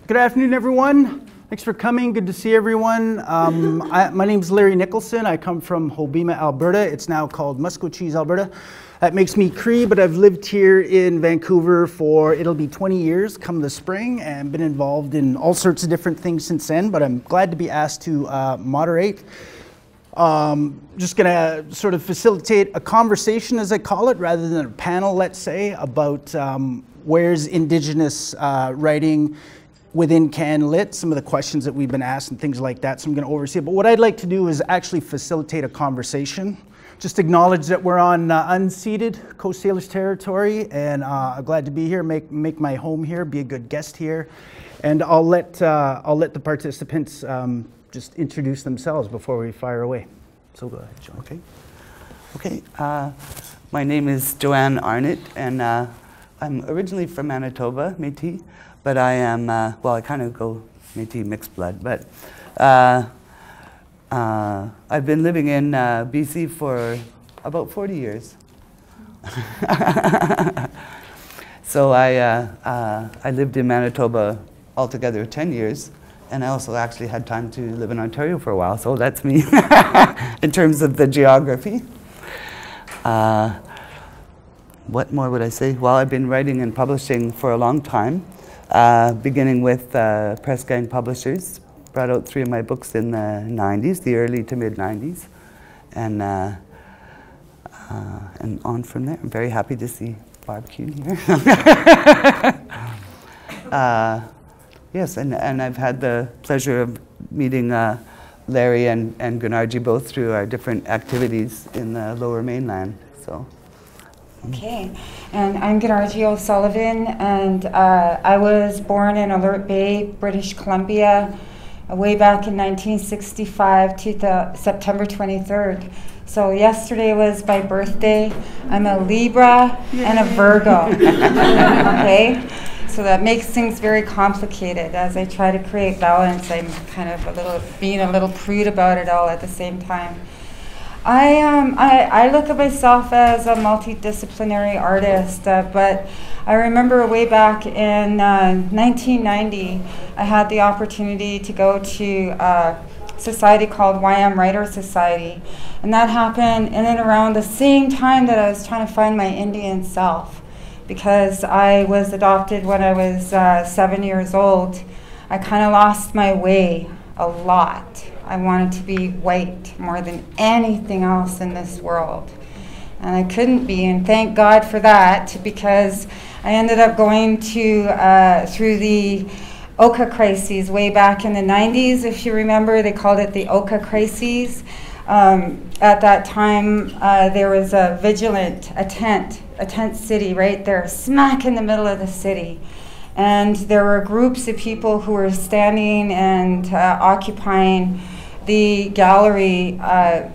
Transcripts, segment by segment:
Good afternoon, everyone. Thanks for coming. Good to see everyone. My name is Larry Nicholson. I come from Hobbema, Alberta. It's now called Muscocheese, Alberta. That makes me Cree, but I've lived here in Vancouver for, it'll be 20 years come the spring, and been involved in all sorts of different things since then, but I'm glad to be asked to moderate. Just gonna sort of facilitate a conversation, as I call it, rather than a panel, let's say, about where's Indigenous writing within CanLit, some of the questions that we've been asked and things like that, so I'm gonna oversee it. But what I'd like to do is actually facilitate a conversation. Just acknowledge that we're on unceded Coast Salish territory, and I'm glad to be here, make my home here, be a good guest here. And I'll let the participants just introduce themselves before we fire away. So go ahead, Joanne. Okay. My name is Joanne Arnott, and I'm originally from Manitoba, Métis, but I am, well, I kind of go Métis mixed blood, but I've been living in BC for about 40 years. So I lived in Manitoba altogether 10 years, and I also actually had time to live in Ontario for a while, so that's me in terms of the geography. What more would I say? Well, I've been writing and publishing for a long time, beginning with Press Gang Publishers. Brought out 3 of my books in the 90s, the early to mid 90s, and on from there. I'm very happy to see Barb Kuhn here. Yes, and I've had the pleasure of meeting Larry and Gunargie both through our different activities in the Lower Mainland. So. Okay, and I'm Gunargie O'Sullivan, and I was born in Alert Bay, British Columbia, way back in 1965 to September 23rd. So yesterday was my birthday. I'm a Libra and a Virgo, okay? So that makes things very complicated. As I try to create balance, I'm kind of being a little prude about it all at the same time. I look at myself as a multidisciplinary artist, but I remember way back in 1990, I had the opportunity to go to a society called YM Writer Society, and that happened in and around the same time that I was trying to find my Indian self, because I was adopted when I was 7 years old. I kind of lost my way a lot. I wanted to be white more than anything else in this world. And I couldn't be, and thank God for that, because I ended up going to through the Oka crises way back in the 90s. If you remember, they called it the Oka crises. At that time, there was a tent city right there, smack in the middle of the city. And there were groups of people who were standing and occupying the gallery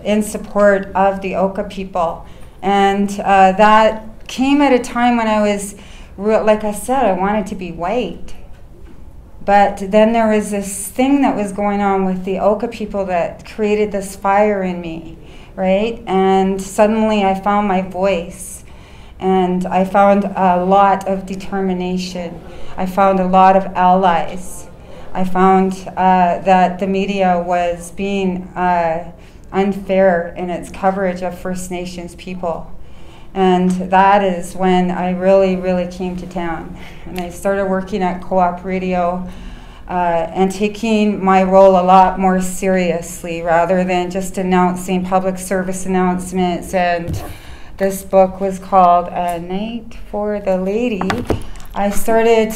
in support of the Oka people. And that came at a time when I was, like I said, I wanted to be white. But then there was this thing that was going on with the Oka people that created this fire in me, right? And suddenly I found my voice, and I found a lot of determination. I found a lot of allies. I found that the media was being unfair in its coverage of First Nations people. And that is when I really, really came to town. And I started working at Co-op Radio and taking my role a lot more seriously, rather than just announcing public service announcements. And this book was called A Night for the Lady. I started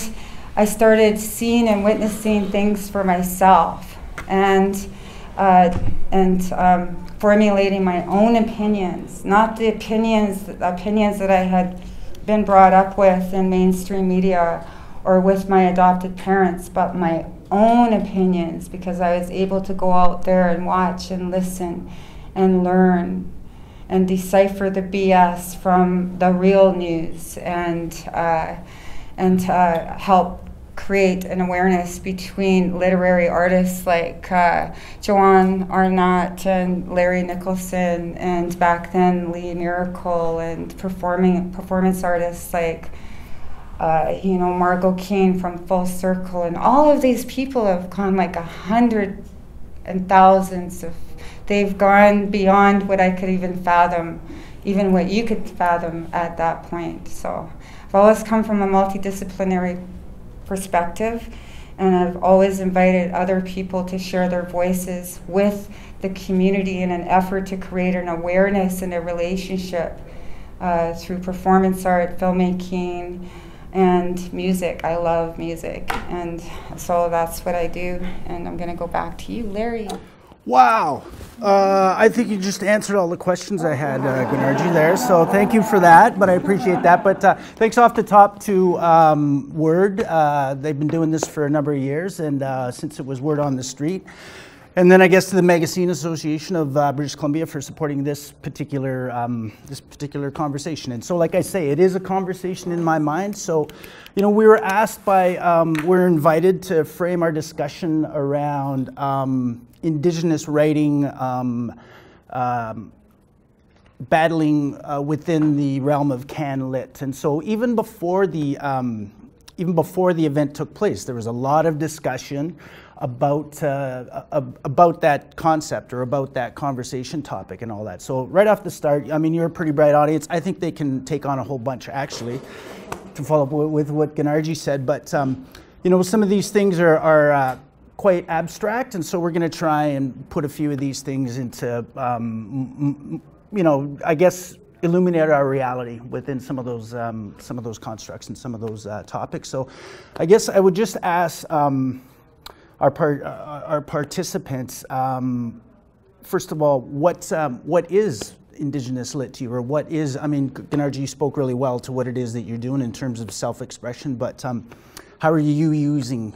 seeing and witnessing things for myself, and formulating my own opinions, not the opinions that I had been brought up with in mainstream media or with my adopted parents, but my own opinions, because I was able to go out there and watch and listen and learn and decipher the BS from the real news, and help create an awareness between literary artists like Joanne Arnott and Larry Nicholson, and back then Lee Miracle, and performance artists like you know, Margot Kane from Full Circle, and all of these people have gone like 100 and thousands of, they've gone beyond what I could even fathom, even what you could fathom at that point. So I've always come from a multidisciplinary perspective, and I've always invited other people to share their voices with the community in an effort to create an awareness and a relationship through performance art, filmmaking, and music. I love music, and so that's what I do. And I'm going to go back to you, Larry. Wow. I think you just answered all the questions I had, Gunargie, there. So thank you for that, but I appreciate that. But thanks off the top to Word. They've been doing this for a number of years, and since it was word on the street. And then I guess to the Magazine Association of British Columbia for supporting this particular conversation. And so, like I say, it is a conversation in my mind. So, you know, we were asked by, we're invited to frame our discussion around Indigenous writing, battling within the realm of CanLit. And so, even before the event took place, there was a lot of discussion about that concept or about that conversation topic and all that. So right off the start, I mean, you're a pretty bright audience. I think they can take on a whole bunch, actually, to follow up with what Gunargie said. But you know, some of these things are quite abstract, and so we're going to try and put a few of these things into, you know, I guess, illuminate our reality within some of those constructs and some of those topics. So I guess I would just ask our participants, first of all, what is Indigenous lit to you, or what is, I mean, Gunargie, you spoke really well to what it is that you're doing in terms of self-expression, but how are you using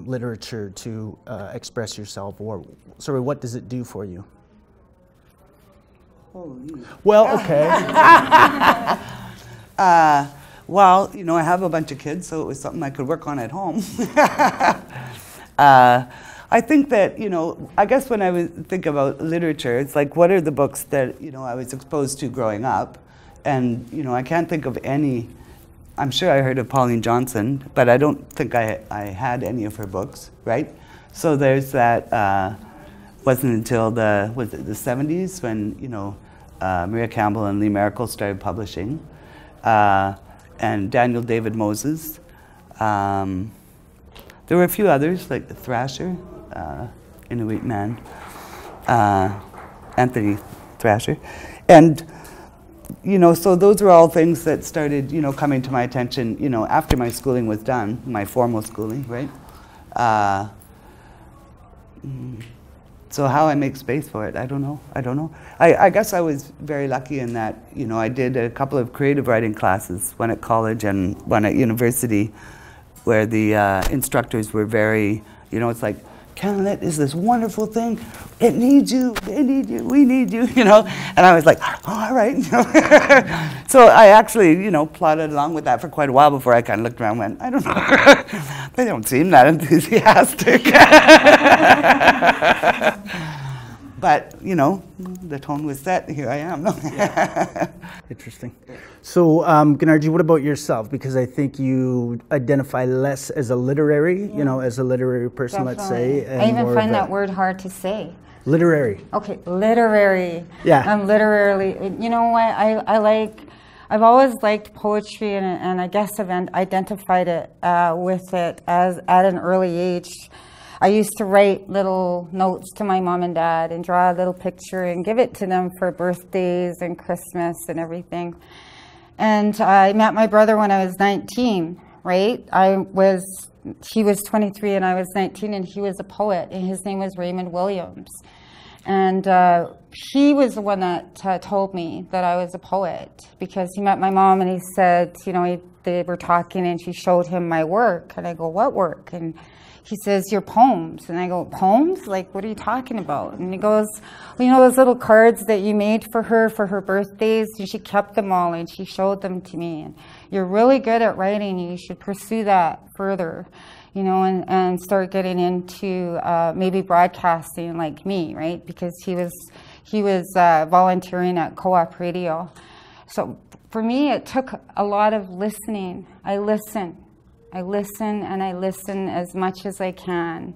literature to express yourself, or sorry, what does it do for you? Well, okay. Well, you know, I have a bunch of kids, so it was something I could work on at home. I think that, you know, I guess when I would think about literature, it's like, what are the books that, you know, I was exposed to growing up? And, you know, I can't think of any. I'm sure I heard of Pauline Johnson, but I don't think I had any of her books, right? So there's that, wasn't until the 70s when, you know, Maria Campbell and Lee Maracle started publishing, and Daniel David Moses. There were a few others, like Thrasher, Inuit man, Anthony Thrasher. And, you know, so those are all things that started, you know, coming to my attention, you know, after my schooling was done, my formal schooling, right? So how I make space for it, I don't know. I guess I was very lucky in that, you know, I did a couple of creative writing classes, one at college and one at university, where the instructors were very, you know, it's like, CanLit is this wonderful thing. It needs you, they need you, we need you, you know. And I was like, oh, all right. So I actually, you know, plodded along with that for quite a while before I kind of looked around and went, I don't know. They don't seem that enthusiastic. But, you know, the tone was set. Here I am. Yeah. Interesting. So, Gunargie, what about yourself? Because I think you identify less as a literary, you know, as a literary person, let's say. I even find that word hard to say. Literary. Okay, literary. Yeah. I'm literally, you know what, I've always liked poetry, and I guess I've identified it with it as at an early age. I used to write little notes to my mom and dad and draw a little picture and give it to them for birthdays and Christmas and everything. And I met my brother when I was 19, right? He was 23 and I was 19, and he was a poet, and his name was Raymond Williams. And he was the one that told me that I was a poet, because he met my mom and he said, you know, they were talking and she showed him my work. And I go, what work? And he says, your poems. And I go, poems? Like, what are you talking about? And he goes, well, you know those little cards that you made for her birthdays? And she kept them all and she showed them to me. And you're really good at writing. You should pursue that further, you know, and start getting into maybe broadcasting like me, right? Because he was volunteering at Co-op Radio. So for me, it took a lot of listening. I listen and I listen as much as I can.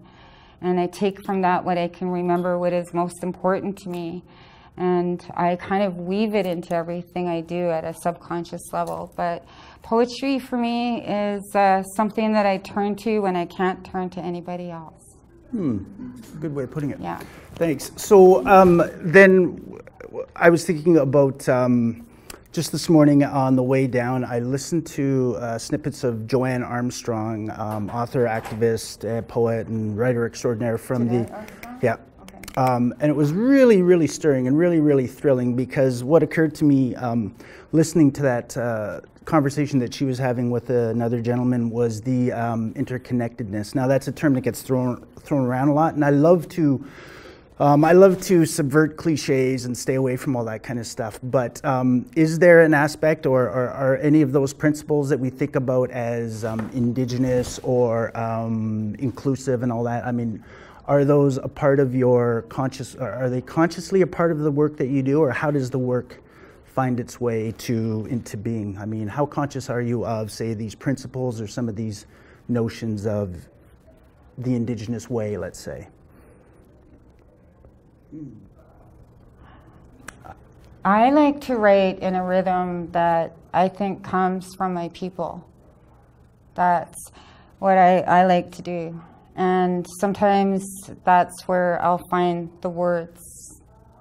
And I take from that what I can remember, what is most important to me. And I kind of weave it into everything I do at a subconscious level. But poetry for me is something that I turn to when I can't turn to anybody else. Good way of putting it. Yeah. Thanks. So then I was thinking about just this morning on the way down, I listened to snippets of Joanne Armstrong, author, activist, poet, and writer extraordinaire from yeah. And it was really, really stirring and really, really thrilling, because what occurred to me listening to that conversation that she was having with another gentleman was the interconnectedness. Now that's a term that gets thrown around a lot, and I love to subvert cliches and stay away from all that kind of stuff. But is there an aspect, or are any of those principles that we think about as Indigenous or inclusive and all that? I mean, are those a part of your are they consciously a part of the work that you do, or how does the work find its way into being? I mean, how conscious are you of, say, these principles or some of these notions of the Indigenous way, let's say? I like to write in a rhythm that I think comes from my people. That's what I like to do. And sometimes that's where I'll find the words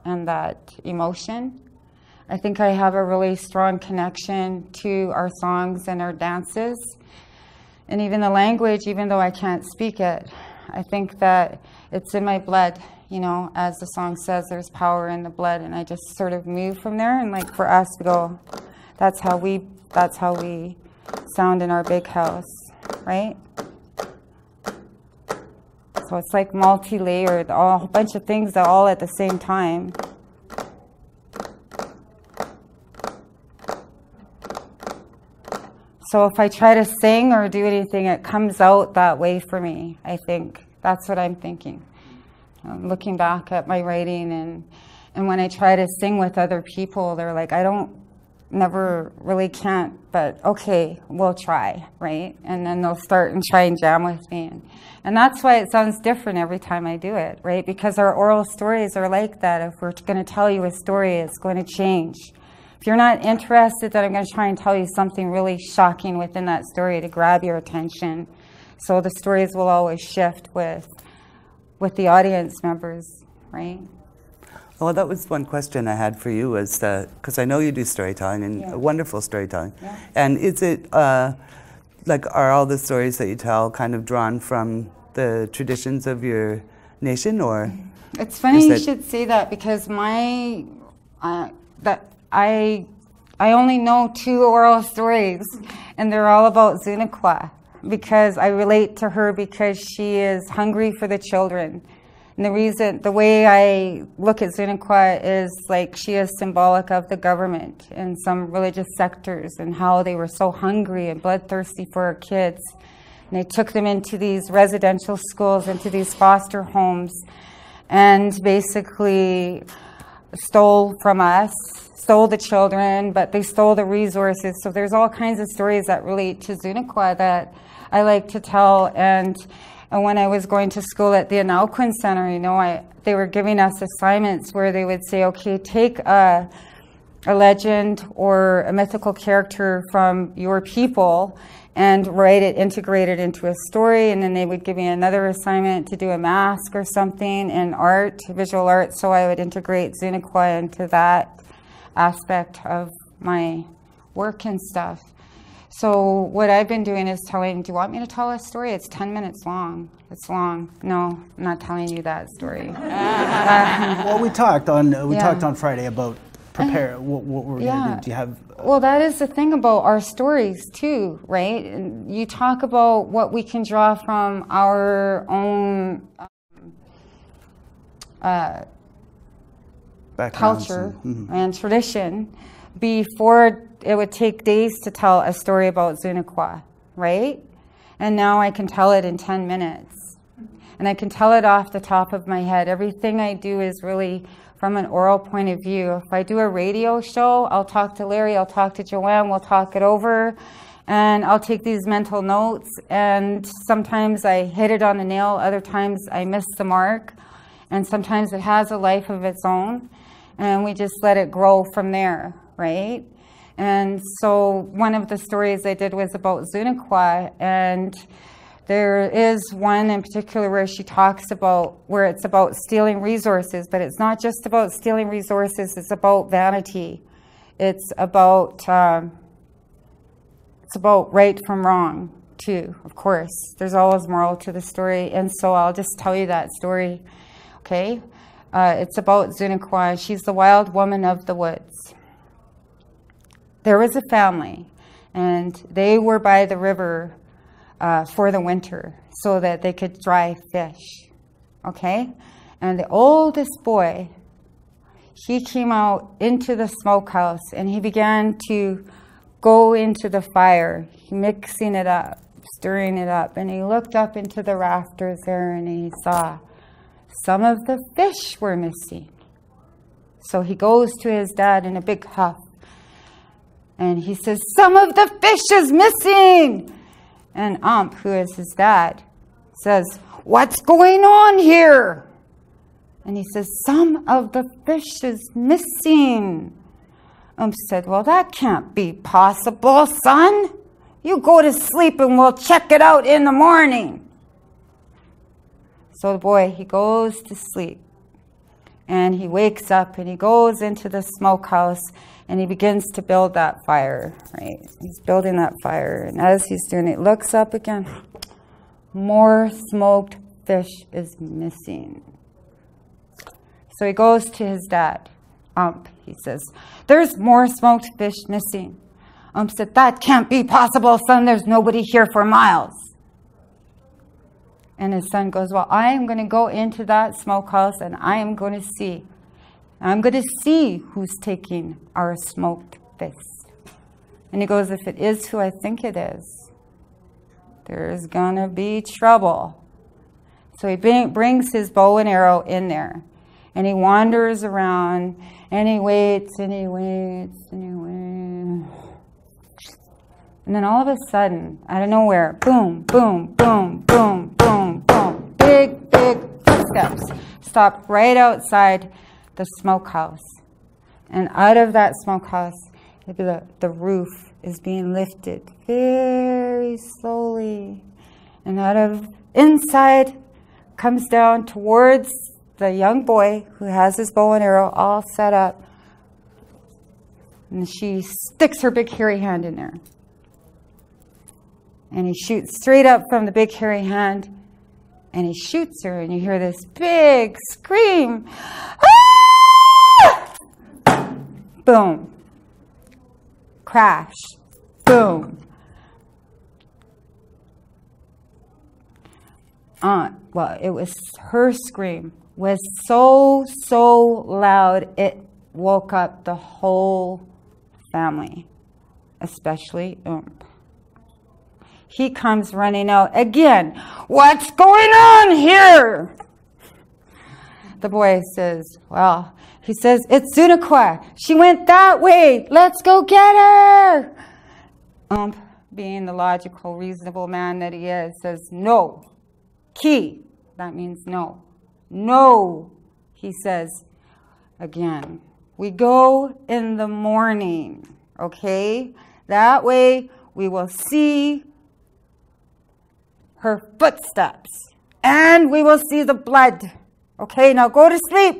and that emotion. I think I have a really strong connection to our songs and our dances. And even the language, even though I can't speak it, I think that it's in my blood. You know, as the song says, there's power in the blood, and I just sort of move from there. And like for us to go, that's how we sound in our big house, right? So it's like multi-layered, a whole bunch of things that all at the same time. So if I try to sing or do anything, it comes out that way for me, I think. That's what I'm thinking. Looking back at my writing, and when I try to sing with other people, they're like, never really can't, but okay, we'll try, right? And then they'll start and try and jam with me. And that's why it sounds different every time I do it, right? Because our oral stories are like that. If we're going to tell you a story, it's going to change. If you're not interested, then I'm going to try and tell you something really shocking within that story to grab your attention. So the stories will always shift with the audience members, right? Well, that was one question I had for you, was because I know you do storytelling, and wonderful storytelling. Yeah. And is it, like, are all the stories that you tell kind of drawn from the traditions of your nation, or? It's funny you should say that, because I only know 2 oral stories, and they're all about Zuniqua, because I relate to her because she is hungry for the children. And the way I look at Zuniqua is like she is symbolic of the government in some religious sectors, and how they were so hungry and bloodthirsty for our kids. And they took them into these residential schools, into these foster homes, and basically stole from us, stole the children, but they stole the resources. So there's all kinds of stories that relate to Zuniqua that I like to tell. And when I was going to school at the Nicholson Center, you know, they were giving us assignments where they would say, okay, take a legend or a mythical character from your people and integrate it into a story. And then they would give me another assignment to do a mask or something in art, visual art. So I would integrate Zuniqua into that aspect of my work and stuff. So what I've been doing is telling, do you want me to tell a story? It's 10 minutes long. It's long. No, I'm not telling you that story. Well, we talked on Friday about what we're going to do. Do you have... Well, that is the thing about our stories too, right? And you talk about what we can draw from our own culture and tradition before it would take days to tell a story about Zuniqua, right? And now I can tell it in 10 minutes. And I can tell it off the top of my head. Everything I do is really from an oral point of view. If I do a radio show, I'll talk to Larry, I'll talk to Joanne, we'll talk it over, and I'll take these mental notes, and sometimes I hit it on the nail, other times I miss the mark, and sometimes it has a life of its own, and we just let it grow from there, right? And so one of the stories I did was about Zuniqua, and there is one in particular where she talks about where it's about stealing resources, but it's not just about stealing resources, it's about vanity. It's about right from wrong too, of course. There's always moral to the story, and so I'll just tell you that story, okay? It's about Zuniqua. She's the wild woman of the woods. There was a family, and they were by the river for the winter so that they could dry fish, okay? And the oldest boy, he came out into the smokehouse and he began to go into the fire, mixing it up, stirring it up, and he looked up into the rafters there and he saw some of the fish were missing. So he goes to his dad in a big huff and he says, "Some of the fish is missing." And who is his dad, says, "What's going on here?" And he says, "Some of the fish is missing." Said, "Well, that can't be possible, son. You go to sleep and we'll check it out in the morning." So the boy, he goes to sleep. And he wakes up and he goes into the smokehouse and he begins to build that fire, right? He's building that fire. And as he's doing it, looks up again. More smoked fish is missing. So he goes to his dad. He says, "There's more smoked fish missing." Said, "That can't be possible, son. There's nobody here for miles." And his son goes, "Well, I am going to go into that smokehouse and I am going to see. I'm going to see who's taking our smoked fish." And he goes, "If it is who I think it is, there's going to be trouble." So he brings his bow and arrow in there. And he wanders around and he waits and he waits and he waits. And then all of a sudden, out of nowhere, boom, boom, boom, boom, boom, boom. Big, big footsteps stop right outside the smokehouse. And out of that smokehouse, the roof is being lifted very slowly. And out of inside comes down towards the young boy who has his bow and arrow all set up. And she sticks her big hairy hand in there. And he shoots straight up from the big hairy hand. And he shoots her and you hear this big scream. Ah! Boom. Crash. Boom. Well, it was her scream was so loud it woke up the whole family, especially He comes running out again. "What's going on here?" The boy says, "Well," he says, "it's Zuniqua. She went that way. Let's go get her." Being the logical, reasonable man that he is, says, "No. Key." That means no. "No," he says again. "We go in the morning, okay? That way we will see her footsteps and we will see the blood. Okay, now go to sleep."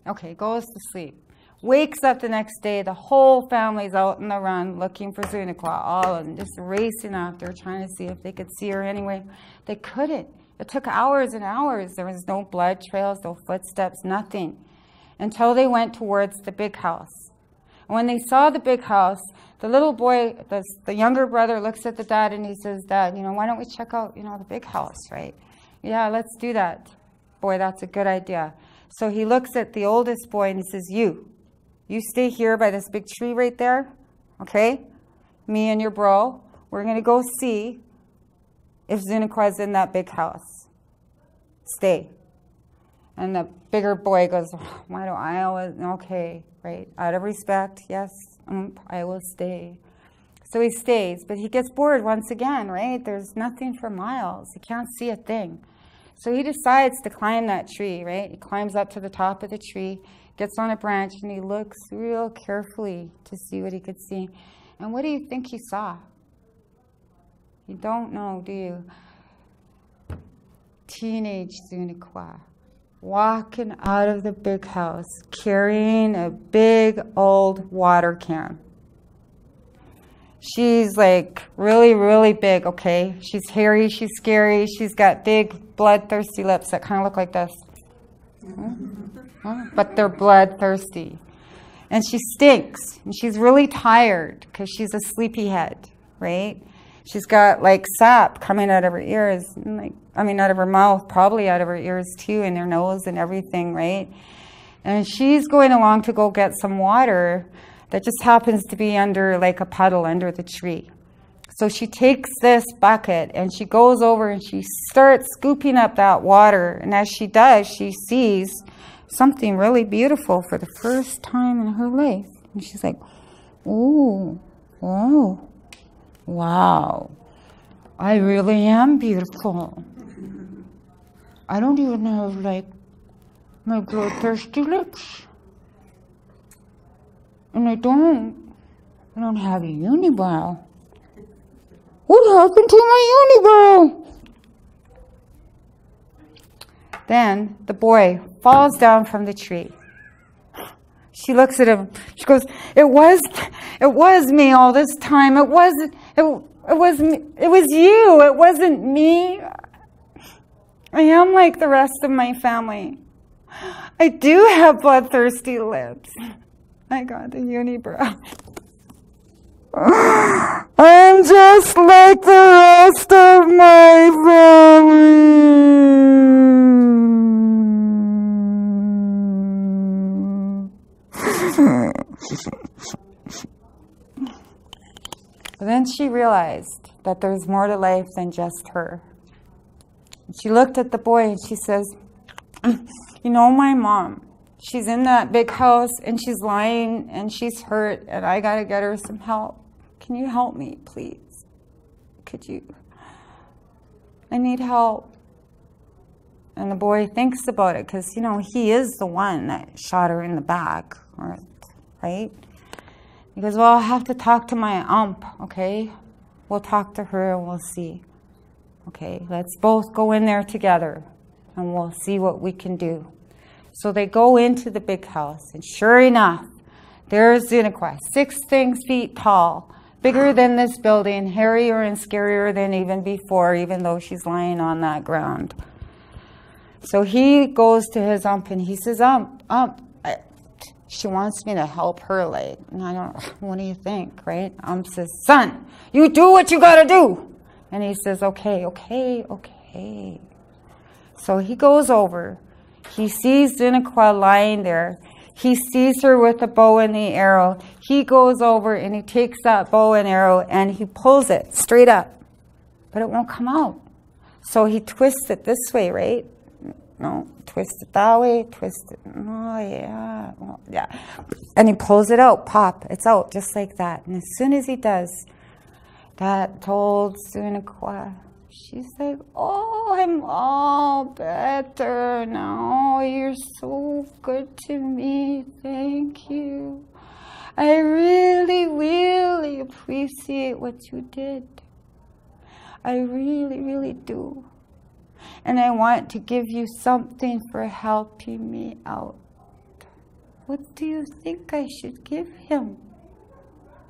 Okay, goes to sleep. Wakes up the next day, the whole family's out on the run looking for Zuniqua, all of them just racing after, trying to see if they could see her anyway. They couldn't. It took hours and hours. There was no blood trails, no footsteps, nothing, until they went towards the big house. And when they saw the big house, the little boy, the younger brother, looks at the dad and he says, "Dad, why don't we check out, the big house, right?" "Yeah, let's do that." "Boy, that's a good idea." So he looks at the oldest boy and he says, You stay here by this big tree right there, okay? Me and your bro, we're going to go see if Zuniqua is in that big house. Stay. And the bigger boy goes, why do I always, okay, right? Out of respect, yes, I will stay. So he stays, but he gets bored once again, right? There's nothing for miles. He can't see a thing. So he decides to climb that tree, right? He climbs up to the top of the tree, gets on a branch, and he looks real carefully to see what he could see. And what do you think he saw? You don't know, do you? Teenage Zuniqua walking out of the big house, carrying a big old water can. She's like really, really big, okay? She's hairy, she's scary, she's got big bloodthirsty lips that kind of look like this. But they're bloodthirsty. And she stinks, and she's really tired because she's a sleepyhead, right? She's got like sap coming out of her ears, and like, I mean, out of her mouth, probably out of her ears too, and her nose and everything, right? And she's going along to go get some water that just happens to be under like a puddle under the tree. So she takes this bucket and she goes over and she starts scooping up that water. And as she does, she sees something really beautiful for the first time in her life. And she's like, ooh, oh, wow, I really am beautiful. I don't even have like my bloodthirsty lips. And I don't have a unibrow. What happened to my unibrow? Then the boy falls down from the tree. She looks at him. She goes, it was me all this time. It was you. It wasn't me. I am like the rest of my family. I do have bloodthirsty lips. I got the unibrow. I'm just like the rest of my family. But then she realized that there's more to life than just her. She looked at the boy and she says, you know, my mom, she's in that big house and she's lying and she's hurt and I got to get her some help. Can you help me, please? Could you? I need help. And the boy thinks about it because, you know, he is the one that shot her in the back, right? He goes, well, I'll have to talk to my ump, okay? We'll talk to her and we'll see. Okay, let's both go in there together and we'll see what we can do. So they go into the big house, and sure enough, there's Zuniqua, 6 feet tall, bigger than this building, hairier and scarier than even before, even though she's lying on that ground. So he goes to his ump and he says, she wants me to help her, like, and I don't, what do you think, right? Ump says, son, you do what you gotta do. And he says, okay. So he goes over. He sees Zuniqua lying there. He sees her with the bow and the arrow. He goes over and he takes that bow and arrow and he pulls it straight up. But it won't come out. So he twists it this way, right? No, twist it that way, twist it. Oh, yeah. Well, yeah. And he pulls it out, pop. It's out just like that. And as soon as he does, that told Zuniqua, she's like, oh, I'm all better now. You're so good to me. Thank you. I really, really appreciate what you did. I really, really do. And I want to give you something for helping me out. What do you think I should give him?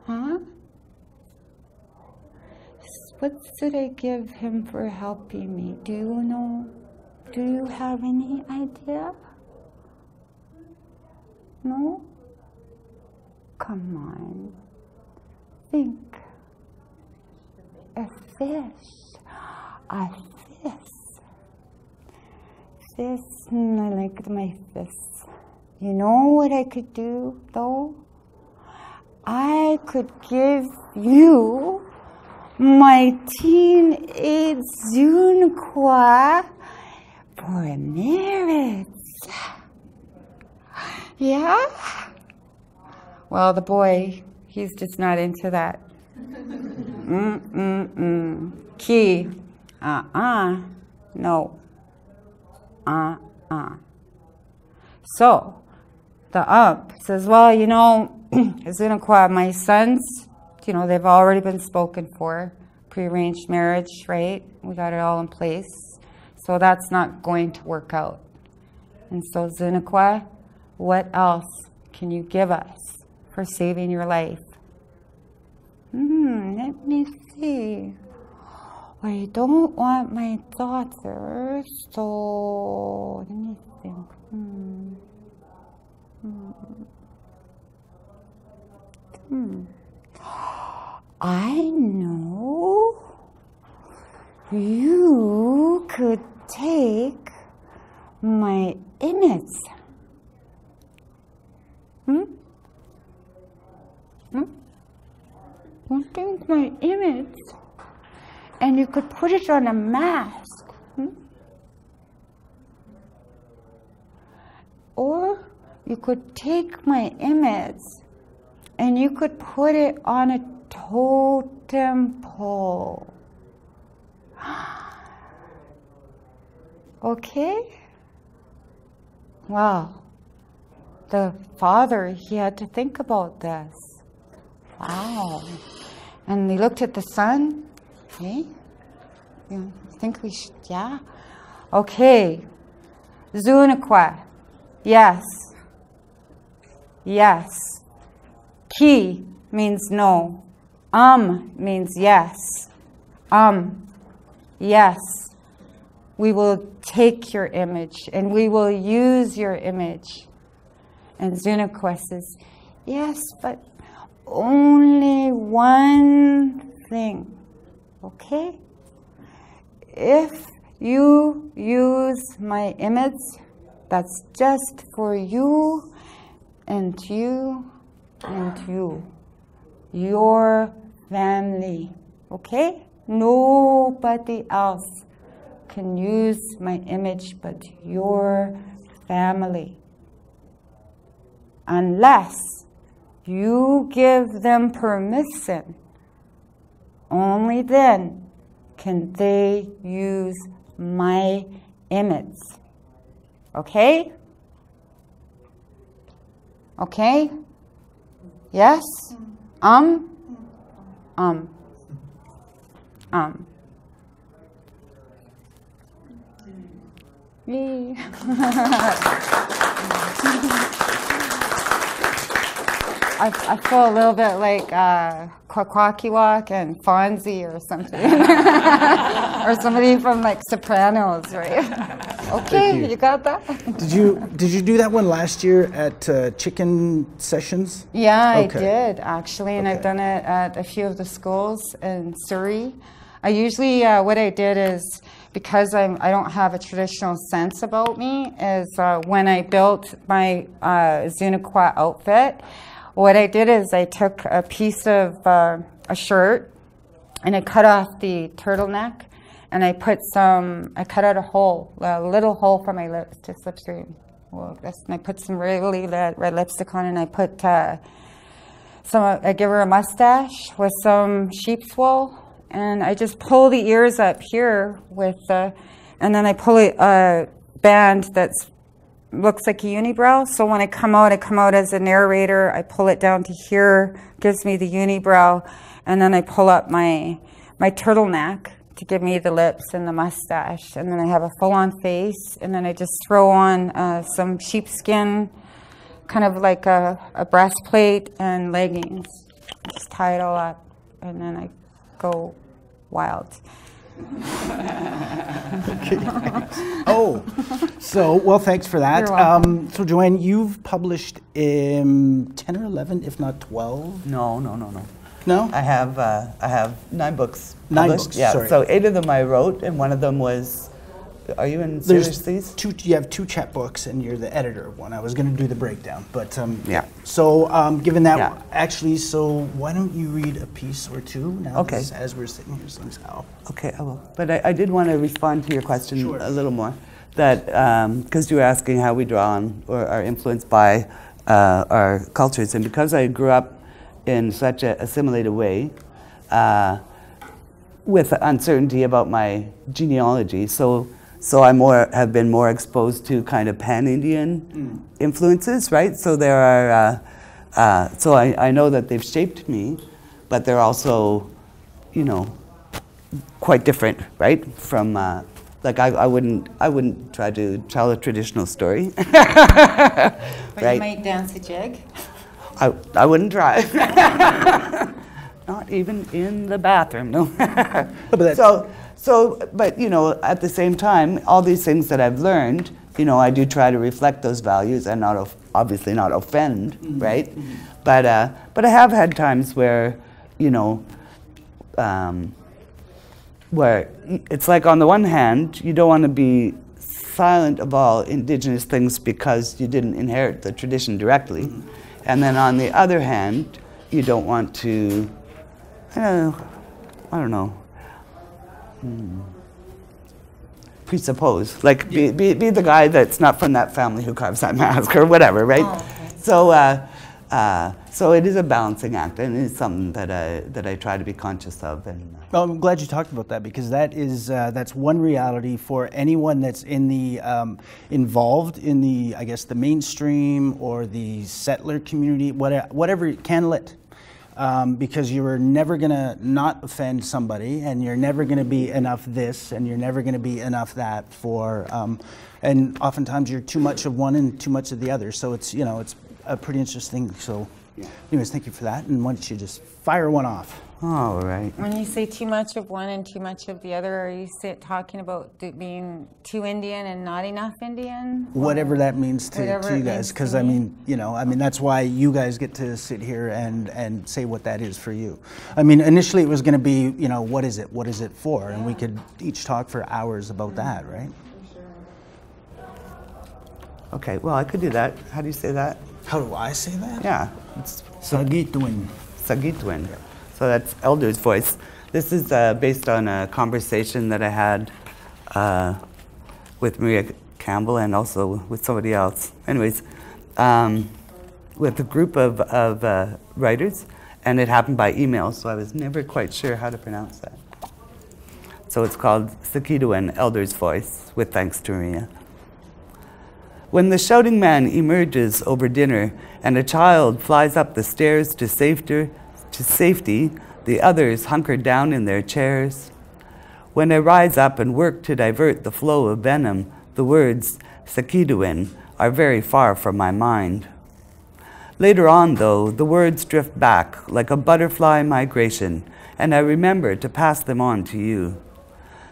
Huh? What should I give him for helping me? Do you know? Do you have any idea? No? Come on. Think. A fish. A fish. Fish. I like my fish. You know what I could do, though? I could give you my teenage Zuniqua for a marriage. Yeah? Well, the boy, he's just not into that. Key. No. So, the says, well, you know, Zuniqua, my sons, you know, they've already been spoken for. Prearranged marriage, right? We got it all in place. So that's not going to work out. And so, Zuniqua, what else can you give us for saving your life? Let me see. I don't want my daughter, so let me think. I know. You could take my image. You take my image, and you could put it on a mask. Or you could take my image, and you could put it on a totem pole. Okay? Wow. The father, he had to think about this. Wow. And he looked at the son. Okay. You think we should, yeah? Okay. Zuniqua. Yes. Yes. Ki means no. Means yes. Yes. We will take your image and we will use your image. And Zuniqua says, yes, but only one thing, okay? If you use my image, that's just for you and you and you, your family, okay? Nobody else can use my image but your family. Unless you give them permission, only then can they use my image. Okay? Okay? Yes? Me. I feel a little bit like Kwakwakiwak and Fonzie or something. Or somebody from like Sopranos, right? Okay, you got that? Did you do that one last year at Chicken Sessions? Yeah, Okay. I did actually, and I've done it at a few of the schools in Surrey. I usually, what I did is, because I don't have a traditional sense about me, is when I built my Zuniqua outfit, what I did is I took a piece of a shirt and I cut off the turtleneck and I cut out a little hole for my lips to slipstream. Well, and I put some really red lipstick on and I put I give her a mustache with some sheep's wool and I just pull the ears up here and then I pull a band that's looks like a unibrow. So when I come out as a narrator. I pull it down to here, gives me the unibrow, and then I pull up my turtleneck to give me the lips and the mustache. And then I have a full-on face, and then I just throw on some sheepskin, kind of like a breastplate and leggings. Just tie it all up, and then I go wild. Okay. Oh, well, thanks for that. You're welcome. So, Joanne, you've published 10 or 11, if not 12? No. No? I have 9 books. 9 published. books, Yeah. sorry. So 8 of them I wrote, and one of them was. Are you in series these? You have 2 chapbooks, and you're the editor of one. I was going to do the breakdown, but Yeah. So, given that, Yeah. actually, so why don't you read a piece or two now? Okay. As we're sitting here somehow. Okay, I will. But I did want to respond to your question Sure. a little more. that, because you were asking how we draw on or are influenced by our cultures, and because I grew up in such a assimilated way, with uncertainty about my genealogy, so I have been more exposed to kind of pan-Indian influences, right? So there are, so I know that they've shaped me, but they're also, you know, quite different, right? From like I wouldn't try to tell a traditional story. But right? you might dance a jig. I wouldn't try. Not even in the bathroom, no. But you know, at the same time, all these things that I've learned, you know, I do try to reflect those values and not obviously not offend, right? But I have had times where, you know, where it's like on the one hand, you don't want to be silent of all Indigenous things because you didn't inherit the tradition directly, and then on the other hand, you don't want to, I don't know, presuppose, like be the guy that's not from that family who carves that mask or whatever, right? Oh, okay. So it is a balancing act, and it's something that I try to be conscious of. And well, I'm glad you talked about that, because that is that's one reality for anyone that's in the involved in the, I guess, the mainstream or the settler community, whatever, CanLit. Because you are never going to not offend somebody, and you're never going to be enough this, and you're never going to be enough that for, and oftentimes you're too much of one and too much of the other. So it's, you know, it's a pretty interesting. So, anyways, thank you for that. And why don't you just fire one off? all right. When you say too much of one and too much of the other, are you talking about being too Indian and not enough Indian? Whatever that means to you guys, because I mean, that's why you guys get to sit here and say what that is for you. I mean, initially it was going to be, what is it for? And we could each talk for hours about that, right? Okay, well, I could do that. How do you say that? How do I say that? Yeah. It's Sagitwin. Sagitwin. So that's Elder's voice. This is based on a conversation that I had with Maria Campbell and also with somebody else. Anyways, with a group of writers, and it happened by email, so I was never quite sure how to pronounce that. So it's called Sagitwin, Elder's Voice, with thanks to Maria. When the shouting man emerges over dinner and a child flies up the stairs to safety, the others hunker down in their chairs. When I rise up and work to divert the flow of venom, the words Sagitwin are very far from my mind. Later on, though, the words drift back like a butterfly migration, and I remember to pass them on to you.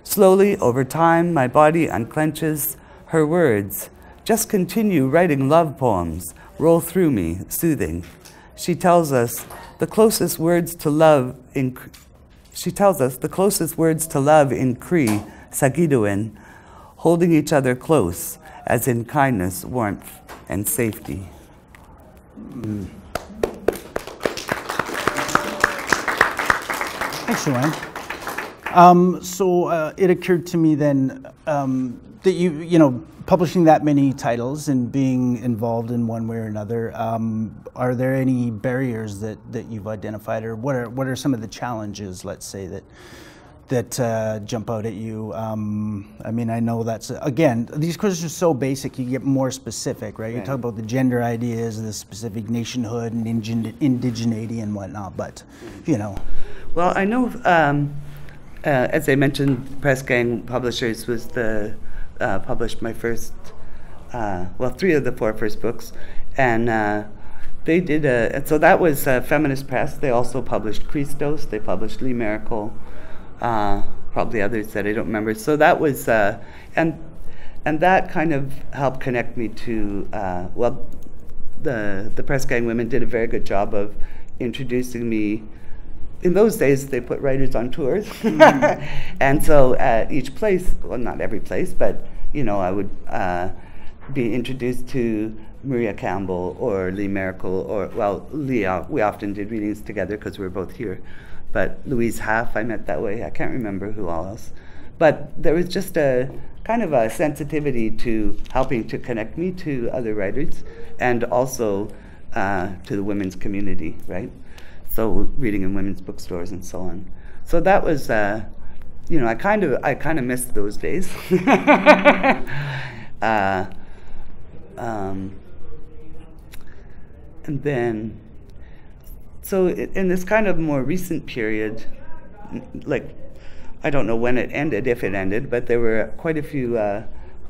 Slowly, over time, my body unclenches. Her words, just continue writing love poems, roll through me, soothing. She tells us the closest words to love in Cree, Sagitwin, holding each other close, as in kindness, warmth, and safety. Thanks, Joanne. So it occurred to me then that you publishing that many titles and being involved in one way or another, are there any barriers that you've identified, or what are some of the challenges, let's say, that jump out at you? I mean, I know that's, again, these questions are so basic, you get more specific, right? You talk about the gender ideas, the specific nationhood and indigeneity and whatnot, but, Well, I know, as I mentioned, Press Gang Publishers was published my first, 3 of the 4 first books, and they did so that was Feminist Press. They also published Christos, they published Lee Miracle, probably others that I don't remember. So that was, and that kind of helped connect me to, the Press Gang women did a very good job of introducing me. In those days, they put writers on tours. And so at each place, well, not every place, but, I would be introduced to Maria Campbell or Lee Miracle, or, Lee, we often did readings together because we were both here. But Louise Half, I met that way. I can't remember who all else. But there was just a kind of a sensitivity to helping to connect me to other writers, and also to the women's community, right? So reading in women's bookstores and so on. So that was, you know, I kind of missed those days. And then, so in this kind of more recent period, like, I don't know when it ended, if it ended, but there were quite a few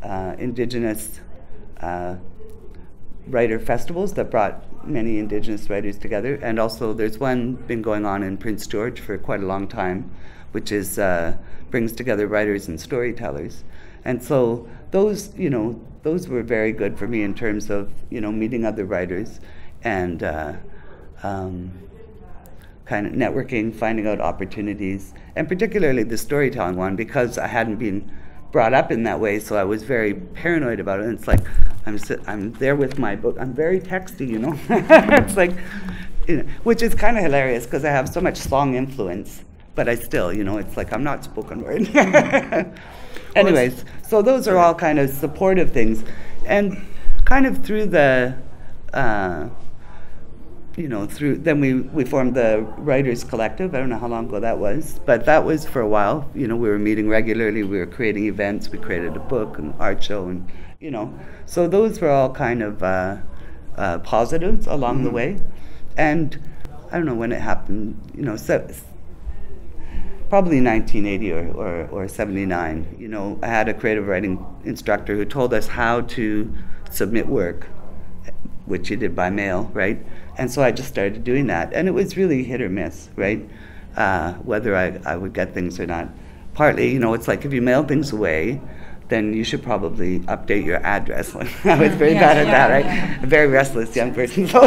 Indigenous writer festivals that brought many Indigenous writers together. And also there's one been going on in Prince George for quite a long time, which is brings together writers and storytellers. And so those, you know, those were very good for me in terms of, you know, meeting other writers and kind of networking, finding out opportunities, and particularly the storytelling one, because I hadn't been brought up in that way, so I was very paranoid about it. And it's like, I'm there with my book, I'm very texty, you know. It's like, you know, which is kind of hilarious because I have so much song influence, but I still, you know, it's like I'm not spoken word. Anyways, so those are all kind of supportive things. And kind of through the, you know, then we formed the Writers Collective. I don't know how long ago that was, but that was for a while. You know, we were meeting regularly, we were creating events, we created a book, an art show, and, you know, so those were all kind of positives along the way. And I don't know when it happened, you know, probably 1980 or 79, you know, I had a creative writing instructor who told us how to submit work, which you did by mail, right? And so I just started doing that. And it was really hit or miss, right? Whether I would get things or not. Partly, you know, it's like if you mail things away, then you should probably update your address. I was very bad at that, right? A very restless young person. So,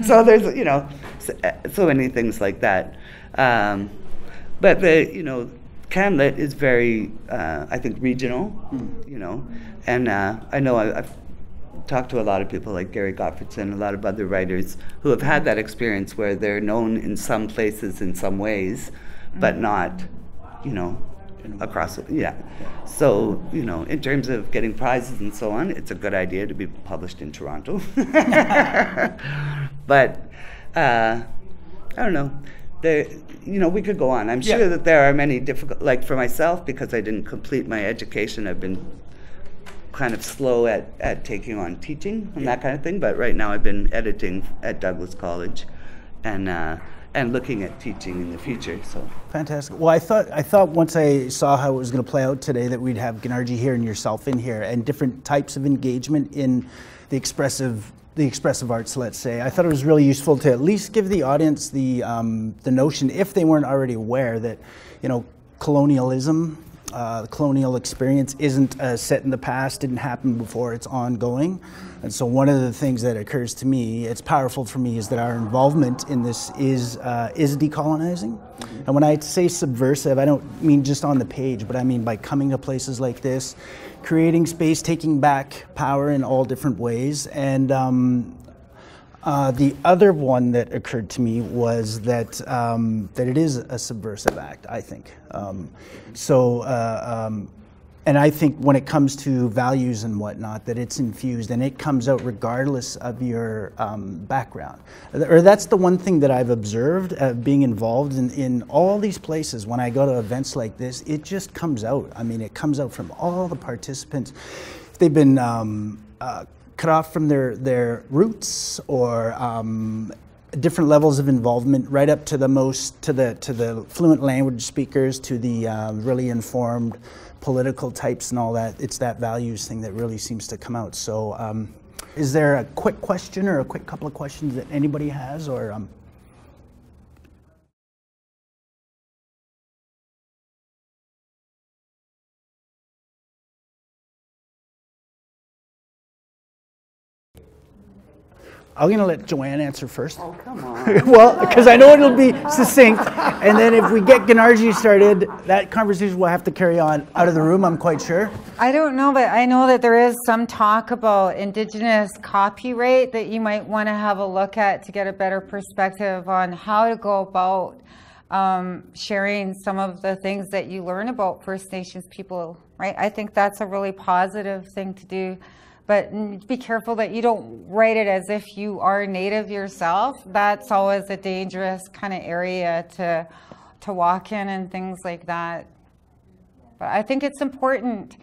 so there's, you know, so many things like that. But the, you know, CanLit is very, I think, regional, you know, and I know I've talked to a lot of people like Gary Gottfredson, a lot of other writers who have had that experience where they're known in some places in some ways, but not, you know, across, yeah. So, you know, in terms of getting prizes and so on, it's a good idea to be published in Toronto. But, I don't know. You know, we could go on. I'm sure that there are many difficult, like for myself, because I didn't complete my education, I've been kind of slow at taking on teaching and that kind of thing, but right now I've been editing at Douglas College and looking at teaching in the future. So fantastic. Well, I thought once I saw how it was going to play out today that we'd have Gunargie here and yourself in here and different types of engagement in the expressive arts, let's say. I thought it was really useful to at least give the audience the notion, if they weren't already aware, that, you know, colonialism, the colonial experience isn't set in the past, didn't happen before, it's ongoing. And so one of the things that occurs to me, it's powerful for me, is that our involvement in this is decolonizing. And when I say subversive, I don't mean just on the page, but I mean by coming to places like this, creating space, taking back power in all different ways. And the other one that occurred to me was that that it is a subversive act, I think. And I think when it comes to values and whatnot, that it's infused and it comes out regardless of your background. Or that's the one thing that I've observed being involved in all these places. When I go to events like this, it just comes out. I mean, it comes out from all the participants. They've been cut off from their roots or different levels of involvement, right up to the fluent language speakers, to the really informed political types and all that. It's that values thing that really seems to come out. So is there a quick question or a quick couple of questions that anybody has, or I'm going to let Joanne answer first. Oh, come on. Well, because I know it'll be succinct. And then if we get Gunargie started, that conversation will have to carry on out of the room, I'm quite sure. I don't know, but I know that there is some talk about Indigenous copyright that you might want to have a look at to get a better perspective on how to go about sharing some of the things that you learn about First Nations people, right? I think that's a really positive thing to do. But be careful that you don't write it as if you are Native yourself. That's always a dangerous kind of area to walk in and things like that. But I think it's important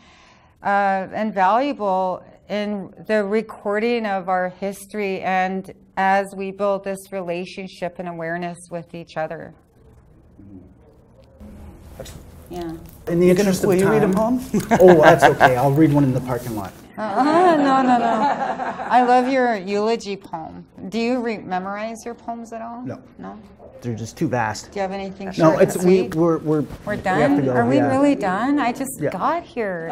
and valuable in the recording of our history and as we build this relationship and awareness with each other. Yeah. In the interest of Will you time, read a poem? Oh, that's okay. I'll read one in the parking lot. No. I love your eulogy poem. Do you memorize your poems at all? No. No? They're just too vast. Do you have anything No, short it's and sweet? we're We're we have done? to go, Are we yeah. really done? I just Yeah. got here.